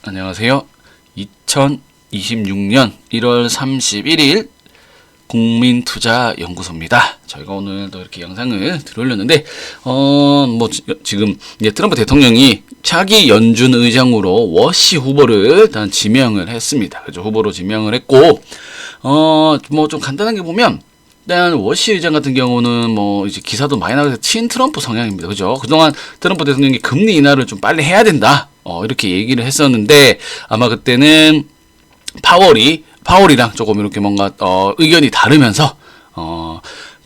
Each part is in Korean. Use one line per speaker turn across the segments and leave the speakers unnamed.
안녕하세요. 2026년 1월 31일 국민투자연구소입니다. 저희가 오늘 또 이렇게 영상을 들어올렸는데, 지금 이제 트럼프 대통령이 차기 연준 의장으로 워시 후보를 일단 지명을 했습니다. 그죠? 후보로 지명을 했고, 좀 간단하게 보면, 일단 워시 의장 같은 경우는 이제 기사도 많이 나와서 친트럼프 성향입니다. 그죠? 그동안 트럼프 대통령이 금리 인하를 좀 빨리 해야 된다. 이렇게 얘기를 했었는데, 아마 그때는 파월이랑 조금 이렇게 뭔가 의견이 다르면서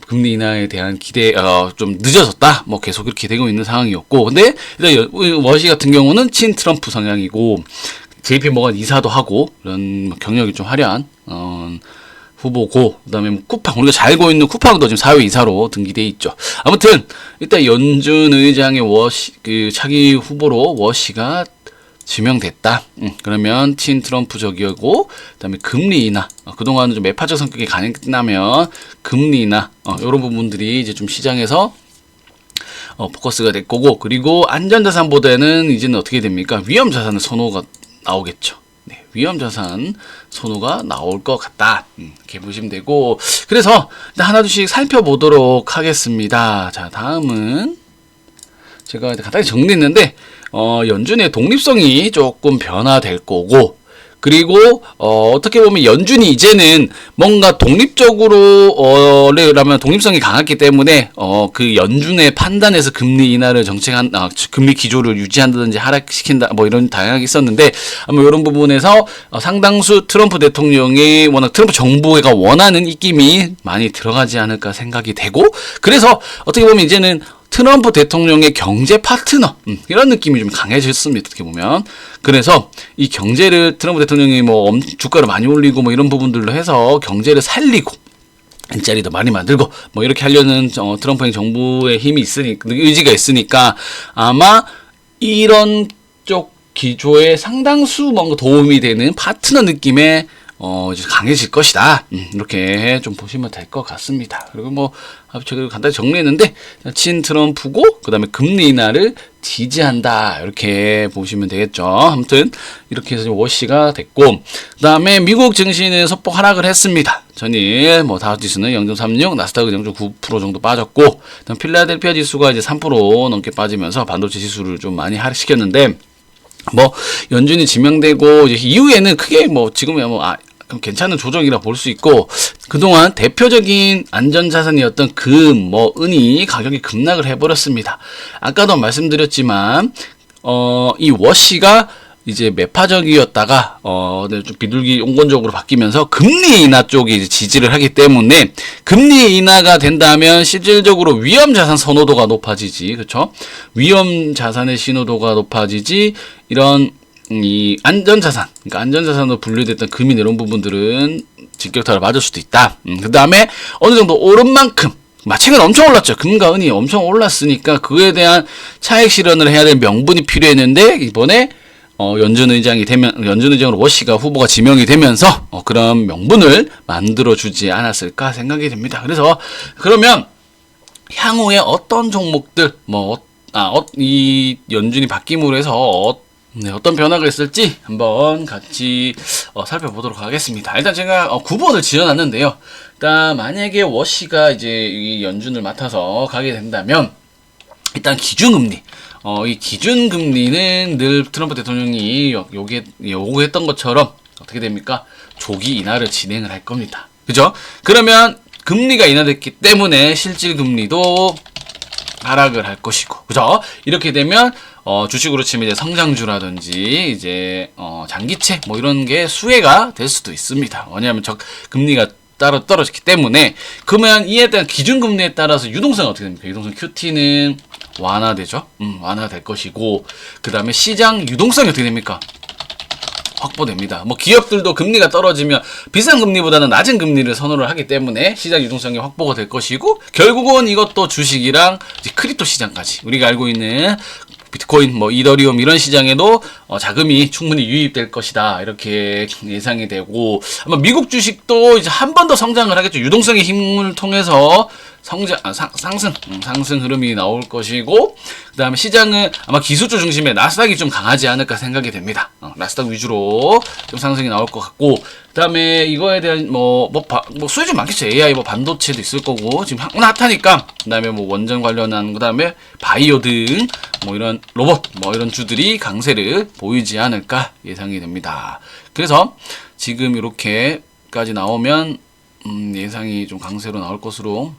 금리 인하에 대한 기대 좀 늦어졌다. 계속 이렇게 되고 있는 상황이었고, 근데 일단 워시 같은 경우는 친트럼프 성향이고, JP 모건 이사도 하고 이런 경력이 좀 화려한 후보고, 그다음에 우리가 잘 알고 있는 쿠팡도 지금 사회이사로 등기돼 있죠. 아무튼 일단 연준 의장의 차기 후보로 워시가 지명됐다. 그러면 친트럼프적이고, 그다음에 금리 인하. 그동안은 좀 매파적 성격이 강했다면 금리 인하 이런 부분들이 이제 좀 시장에서 포커스가 될 거고, 그리고 안전자산보다는 이제는 어떻게 됩니까? 위험자산의 선호가 나오겠죠. 네, 위험자산 선호가 나올 것 같다. 이렇게 보시면 되고, 그래서 일단 하나둘씩 살펴보도록 하겠습니다. 자, 다음은 제가 간단히 정리했는데, 연준의 독립성이 조금 변화될 거고, 그리고 어떻게 보면 연준이 이제는 뭔가 독립적으로 라면 독립성이 강했기 때문에 그 연준의 판단에서 금리 인하를 금리 기조를 유지한다든지 하락시킨다 이런 다양하게 있었는데, 아마 이런 부분에서 상당수 트럼프 대통령이 워낙 트럼프 정부가 원하는 입김이 많이 들어가지 않을까 생각이 되고, 그래서 어떻게 보면 이제는 트럼프 대통령의 경제 파트너 이런 느낌이 좀 강해졌습니다. 어떻게 보면. 그래서 이 경제를 트럼프 대통령이 주가를 많이 올리고 이런 부분들로 해서 경제를 살리고 일자리도 많이 만들고 이렇게 하려는 트럼프 정부의 힘이 있으니까, 의지가 있으니까 아마 이런 쪽 기조에 상당수 뭔가 도움이 되는 파트너 느낌의 이제 강해질 것이다. 이렇게 좀 보시면 될 것 같습니다. 그리고 제가 간단히 정리했는데, 친트럼프고, 그 다음에 금리 인하를 지지한다. 이렇게 보시면 되겠죠. 아무튼, 이렇게 해서 워시가 됐고, 그 다음에 미국 증시는 소폭 하락을 했습니다. 전일, 다우지수는 0.36, 나스닥은 0.9% 정도 빠졌고, 그다음 필라델피아 지수가 이제 3% 넘게 빠지면서 반도체 지수를 좀 많이 하락시켰는데, 연준이 지명되고, 이제 이후에는 크게 지금은 그럼 괜찮은 조정이라 볼 수 있고, 그동안 대표적인 안전자산이었던 금, 은이 가격이 급락을 해버렸습니다. 아까도 말씀드렸지만, 이 워시가 이제 매파적이었다가, 좀 비둘기 온건적으로 바뀌면서 금리 인하 쪽이 이제 지지를 하기 때문에, 금리 인하가 된다면 실질적으로 위험자산 선호도가 높아지지, 그쵸? 위험자산의 신호도가 높아지지, 이런 이 안전자산, 그러니까 안전자산으로 분류됐던 금이 이런 부분들은 직격탄을 맞을 수도 있다. 그 다음에 어느 정도 오른 만큼, 최근에 엄청 올랐죠. 금과 은이 엄청 올랐으니까 그에 대한 차익 실현을 해야 될 명분이 필요했는데, 이번에 연준 의장으로 워시가 후보가 지명이 되면서 그런 명분을 만들어주지 않았을까 생각이 됩니다. 그래서 그러면 향후에 어떤 종목들, 이 연준이 바뀜으로 해서 어떤 변화가 있을지 한번 같이 살펴보도록 하겠습니다. 일단 제가 9번을 지어놨는데요. 일단 만약에 워시가 이제 이 연준을 맡아서 가게 된다면, 일단 기준금리. 이 기준금리는 늘 트럼프 대통령이 요구했던 것처럼 어떻게 됩니까? 조기 인하를 진행을 할 겁니다. 그죠? 그러면 금리가 인하됐기 때문에 실질금리도 하락을 할 것이고, 그죠? 이렇게 되면 주식으로 치면 이제 성장주라든지 이제 장기채 이런 게 수혜가 될 수도 있습니다. 왜냐하면 금리가 따로 떨어졌기 때문에. 그러면 이에 대한 기준금리에 따라서 유동성이 어떻게 됩니까? 유동성 QT는 완화되죠. 완화될 것이고, 그 다음에 시장 유동성이 어떻게 됩니까? 확보됩니다. 기업들도 금리가 떨어지면 비싼 금리보다는 낮은 금리를 선호를 하기 때문에 시장 유동성이 확보가 될 것이고, 결국은 이것도 주식이랑 이제 크립토 시장까지, 우리가 알고 있는 비트코인, 이더리움 이런 시장에도 자금이 충분히 유입될 것이다. 이렇게 예상이 되고, 아마 미국 주식도 이제 한 번 더 성장을 하겠죠. 유동성의 힘을 통해서 상승 흐름이 나올 것이고, 그 다음에 시장은 아마 기술주 중심의 나스닥이 좀 강하지 않을까 생각이 됩니다. 나스닥 위주로 좀 상승이 나올 것 같고, 그 다음에 이거에 대한 수혜주 많겠죠. AI 반도체도 있을 거고, 지금 핫하니까, 그 다음에 원전 관련한, 그 다음에 바이오 등 이런 로봇 이런 주들이 강세를 보이지 않을까 예상이 됩니다. 그래서 지금 이렇게까지 나오면 예상이 좀 강세로 나올 것으로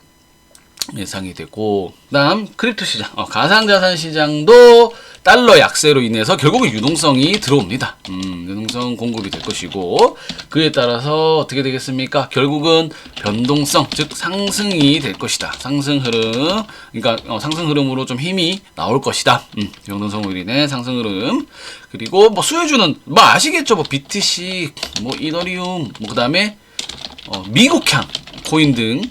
예상이 되고, 그다음 크립토 시장, 가상자산 시장도 달러 약세로 인해서 결국은 유동성이 들어옵니다. 유동성 공급이 될 것이고, 그에 따라서 어떻게 되겠습니까? 결국은 변동성, 즉 상승이 될 것이다. 상승 흐름, 그러니까 상승 흐름으로 좀 힘이 나올 것이다. 변동성으로 인해 상승 흐름. 그리고 수혜주는 아시겠죠? BTC, 이더리움, 그다음에 미국향 코인 등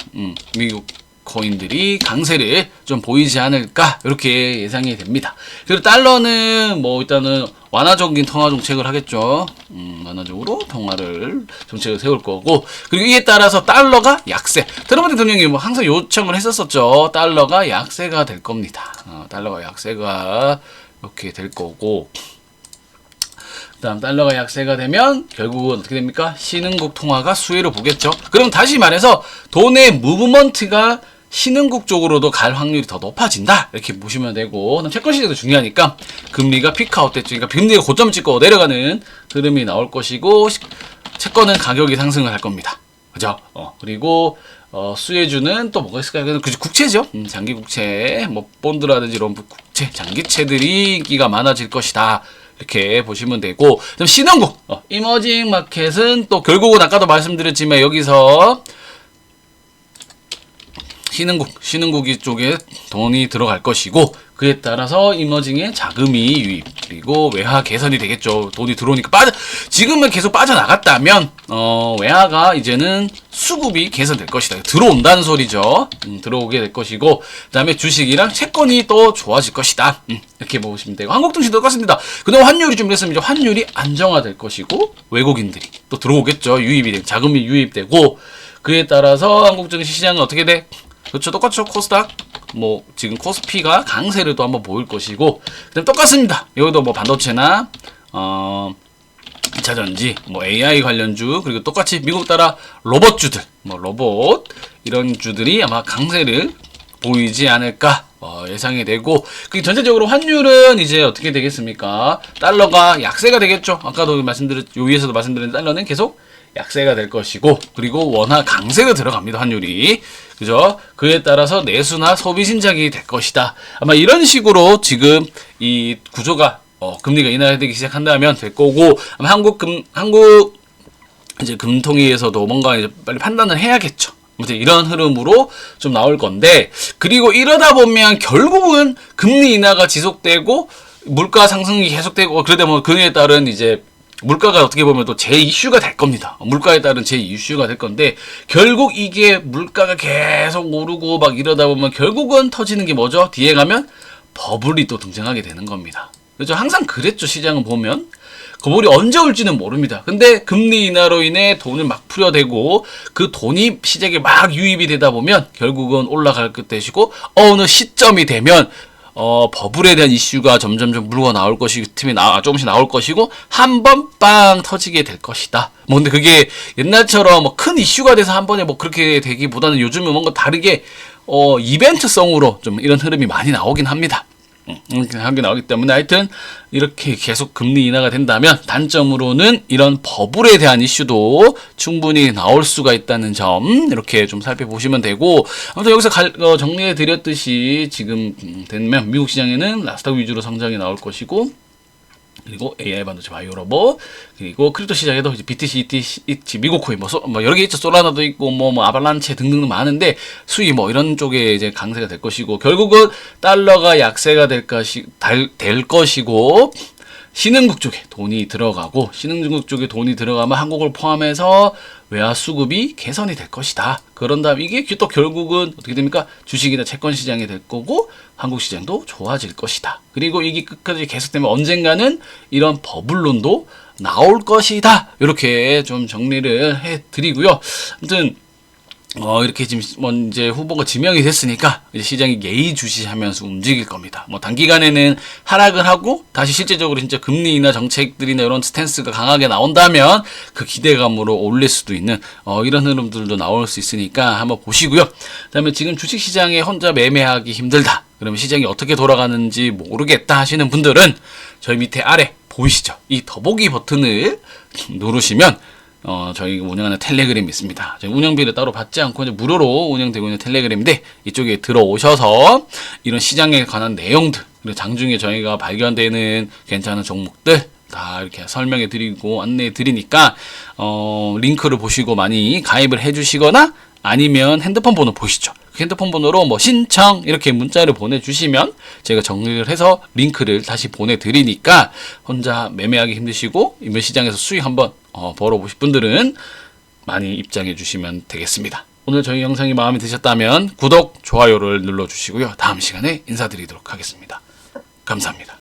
미국 코인들이 강세를 좀 보이지 않을까 이렇게 예상이 됩니다. 그리고 달러는 일단은 완화적인 통화 정책을 하겠죠. 완화적으로 정책을 세울 거고, 그리고 이에 따라서 달러가 약세. 트럼프 대통령이 항상 요청을 했었죠. 달러가 약세가 될 겁니다. 달러가 약세가 이렇게 될 거고, 그다음 달러가 약세가 되면 결국은 어떻게 됩니까? 신흥국 통화가 수혜를 보겠죠. 그럼 다시 말해서 돈의 무브먼트가 신흥국 쪽으로도 갈 확률이 더 높아진다, 이렇게 보시면 되고, 채권 시장도 중요하니까 금리가 피크아웃 됐죠. 그러니까 금리가 고점을 찍고 내려가는 흐름이 나올 것이고, 채권은 가격이 상승을 할 겁니다. 그죠? 그리고 수혜주는 또 뭐가 있을까요? 국채죠. 장기 국채, 본드라든지 이런 국채, 장기채들이 인기가 많아질 것이다, 이렇게 보시면 되고, 그럼 신흥국, 이머징 마켓은 또 결국은 아까도 말씀드렸지만 여기서 신흥국이 쪽에 돈이 들어갈 것이고, 그에 따라서 이머징의 자금이 유입, 그리고 외화 개선이 되겠죠. 돈이 들어오니까 지금은 계속 빠져나갔다면 외화가 이제는 수급이 개선될 것이다. 들어온다는 소리죠. 들어오게 될 것이고, 그 다음에 주식이랑 채권이 또 좋아질 것이다. 이렇게 보시면 되고, 한국 증시도 똑같습니다. 그동안 환율이 좀 그랬으면 환율이 안정화될 것이고, 외국인들이 또 들어오겠죠. 자금이 유입되고, 그에 따라서 한국 증시 시장은 어떻게 돼? 그렇죠. 똑같죠. 코스닥. 지금 코스피가 강세를 또 한번 보일 것이고, 그다음 똑같습니다. 여기도 반도체나, 2차전지, AI 관련주, 그리고 똑같이 미국 따라 로봇주들, 로봇, 이런 주들이 아마 강세를 보이지 않을까, 예상이 되고, 그 전체적으로 환율은 이제 어떻게 되겠습니까? 달러가 약세가 되겠죠. 아까도 요 위에서도 말씀드린 달러는 계속 약세가 될 것이고, 그리고 원화 강세가 들어갑니다. 환율이. 그죠? 그에 따라서 내수나 소비 신작이 될 것이다. 아마 이런 식으로 지금 이 구조가 금리가 인하되기 시작한다면 될 거고, 아마 한국 이제 금통위에서도 뭔가 이제 빨리 판단을 해야겠죠. 아무튼 이런 흐름으로 좀 나올 건데, 그리고 이러다 보면 결국은 금리 인하가 지속되고 물가 상승이 계속되고, 그러다 보면 그에 따른 이제 물가가 어떻게 보면 또 제 이슈가 될 겁니다. 물가에 따른 제 이슈가 될 건데, 결국 이게 물가가 계속 오르고 이러다 보면 결국은 터지는 게 뭐죠? 뒤에 가면 버블이 또 등장하게 되는 겁니다. 그렇죠? 항상 그랬죠. 시장은 보면 버블이 언제 올지는 모릅니다. 근데 금리 인하로 인해 돈을 막 풀어대고, 그 돈이 시장에 막 유입이 되다 보면 결국은 올라갈 것이고, 어느 시점이 되면 버블에 대한 이슈가 점점 물고 나올 것이고, 조금씩 나올 것이고, 한 번 빵 터지게 될 것이다. 근데 그게 옛날처럼 큰 이슈가 돼서 한 번에 그렇게 되기보다는 요즘은 뭔가 다르게, 이벤트성으로 좀 이런 흐름이 많이 나오긴 합니다. 하게 나오기 때문에 하여튼 이렇게 계속 금리 인하가 된다면 단점으로는 이런 버블에 대한 이슈도 충분히 나올 수가 있다는 점, 이렇게 좀 살펴보시면 되고, 아무튼 여기서 정리해 드렸듯이 지금 되면 미국 시장에는 나스닥 위주로 성장이 나올 것이고, 그리고 AI 반도체 바이오 로봇, 그리고 크립토 시장에도 이제 BTC, ETH, 미국 코인 여러 개 있죠. 솔라나도 있고 아발란체 등등 많은데, 수위 이런 쪽에 이제 강세가 될 것이고, 결국은 달러가 약세가 될 것이고, 신흥국 쪽에 돈이 들어가고, 신흥국 쪽에 돈이 들어가면 한국을 포함해서 외화 수급이 개선이 될 것이다. 그런 다음 이게 또 결국은 어떻게 됩니까? 주식이나 채권 시장이 될 거고, 한국 시장도 좋아질 것이다. 그리고 이게 끝까지 계속되면 언젠가는 이런 버블론도 나올 것이다. 이렇게 좀 정리를 해 드리고요. 아무튼 이렇게 지금 이제 후보가 지명이 됐으니까 이제 시장이 예의주시하면서 움직일 겁니다. 뭐 단기간에는 하락을 하고 다시 실제적으로 진짜 금리나 정책들이나 이런 스탠스가 강하게 나온다면 그 기대감으로 올릴 수도 있는 이런 흐름들도 나올 수 있으니까 한번 보시고요. 그다음에 지금 주식시장에 혼자 매매하기 힘들다. 그러면 시장이 어떻게 돌아가는지 모르겠다 하시는 분들은 저희 밑에 아래 보이시죠? 이 더보기 버튼을 누르시면 저희가 운영하는 텔레그램이 있습니다. 저희 운영비를 따로 받지 않고 이제 무료로 운영되고 있는 텔레그램인데 이쪽에 들어오셔서 이런 시장에 관한 내용들 그리고 장중에 저희가 발견되는 괜찮은 종목들 다 이렇게 설명해 드리고 안내해 드리니까 링크를 보시고 많이 가입을 해 주시거나 아니면 핸드폰 번호 보시죠. 그 핸드폰 번호로 뭐 신청 이렇게 문자를 보내주시면 제가 정리를 해서 링크를 다시 보내드리니까 혼자 매매하기 힘드시고 이번 시장에서 수익 한번 벌어보실 분들은 많이 입장해 주시면 되겠습니다. 오늘 저희 영상이 마음에 드셨다면 구독, 좋아요를 눌러주시고요. 다음 시간에 인사드리도록 하겠습니다. 감사합니다.